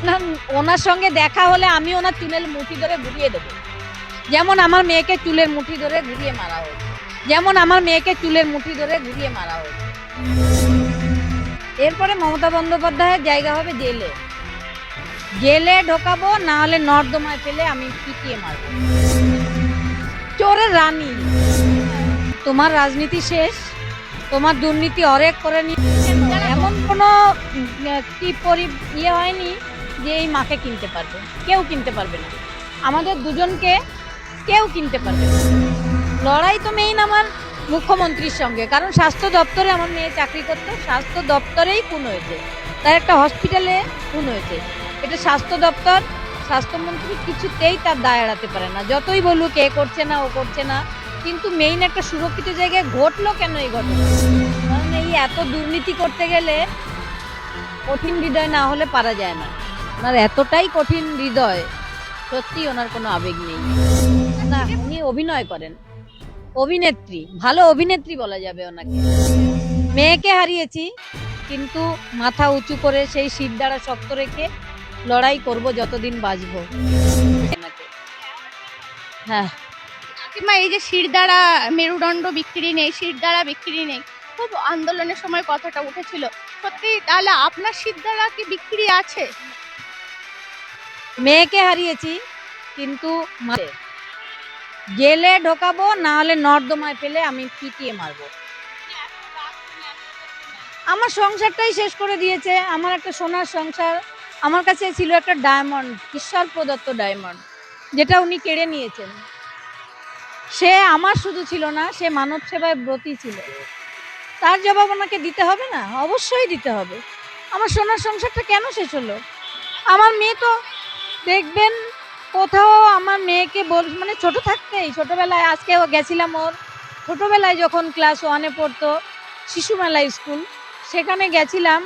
না, ওনার সঙ্গে দেখা হলে আমি ওনার চুলের মুঠি ধরে ঘুরিয়ে দেবো, যেমন আমার মেয়েকে চুলের মুঠি ধরে ঘুরিয়ে মারা হয়েছে, যেমন আমার মেয়েকে চুলের মুঠি ধরে ঘুরিয়ে মারা হয়েছে। এরপরে মমতা বন্দ্যোপাধ্যায়ের জায়গা হবে জেলে, জেলে ঢোকাবো, না হলে নর্দমায় ফেলে আমি পিটিয়ে মারবো। চোরের রানী, তোমার রাজনীতি শেষ, তোমার দুর্নীতি অরেক করে নিচ্ছে। এমন কোনো ইয়ে হয়নি যে এই মাকে কিনতে পারবে, কেউ কিনতে পারবে না, আমাদের দুজনকে কেউ কিনতে পারবে না। লড়াই তো মেইন আমার মুখ্যমন্ত্রীর সঙ্গে, কারণ স্বাস্থ্য দপ্তরে আমার মেয়ে চাকরি করতো, স্বাস্থ্য দপ্তরেই খুন হয়েছে, তার একটা হসপিটালে খুন হয়েছে। এটা স্বাস্থ্য দপ্তর, স্বাস্থ্যমন্ত্রী কিছুতেই তার দায় এড়াতে পারে না, যতই বলুক এ করছে না ও করছে না, কিন্তু মেইন একটা সুরক্ষিত জায়গায় ঘটলো কেন এই ঘটনা? কারণ এই এত দুর্নীতি করতে গেলে কঠিন হৃদয় না হলে পারা যায় না। ওনার এতটাই কঠিন হৃদয়, সত্যি ওনার কোনো আবেগ নেই। না, উনি অভিনয় করেন, অভিনেত্রী, ভালো অভিনেত্রী বলা যাবে ওনাকে। মেয়েকে হারিয়েছি, কিন্তু মাথা উঁচু করে সেই শিরদাঁড়া শক্ত রেখে লড়াই করব যতদিন বাঁচবো। হ্যাঁ, কাকিমা, এই যে শিরদাঁড়া মেরুদণ্ড বিক্রি নেই, শিরদাঁড়া বিক্রি নেই, খুব আন্দোলনের সময় কথাটা উঠেছিল, সত্যি তাহলে আপনার শিরদাঁড়া কি বিক্রি আছে? মেয়েকে হারিয়েছি, কিন্তু জেলে ঢোকাবো, না হলে নর্দমায় ফেলে আমি পিটিয়ে মারবো। আমার সংসারটাই শেষ করে দিয়েছে, আমার একটা সোনার সংসার, আমার কাছে ছিল একটা ডায়মন্ড, ঈশ্বর প্রদত্ত ডায়মন্ড, যেটা উনি কেড়ে নিয়েছেন। সে আমার শুধু ছিল না, সে মানব সেবায় ব্রতী ছিল, তার জবাব ওনাকে দিতে হবে না? অবশ্যই দিতে হবে। আমার সোনার সংসারটা কেন শেষ হলো? আমার মেয়ে তো দেখবেন কোথাও আমার মেয়েকে মানে ছোট থাকতেই, ছোটবেলায়, আজকেও গেছিলাম ওর ছোটবেলায় যখন ক্লাস 1-এ পড়তো, শিশু মেলা স্কুল, সেখানে গেছিলাম,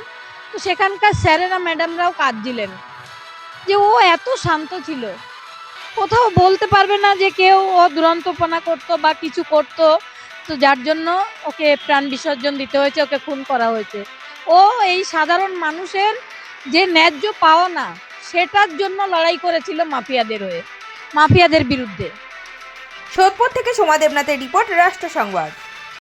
তো সেখানকার স্যারেরা ম্যাডামরাও কাঁদছিলেন যে ও এত শান্ত ছিল, কোথাও বলতে পারবে না যে কেউ ও দুরন্তপনা করতো বা কিছু করতো, তো যার জন্য ওকে প্রাণ বিসর্জন দিতে হয়েছে, ওকে খুন করা হয়েছে। ও এই সাধারণ মানুষের যে ন্যায্য পাওনা, সেটার জন্য লড়াই করেছিল মাফিয়াদের হয়ে, মাফিয়াদের বিরুদ্ধে। সোদপুর থেকে সোমা দেবনাথের রিপোর্ট, রাষ্ট্র সংবাদ।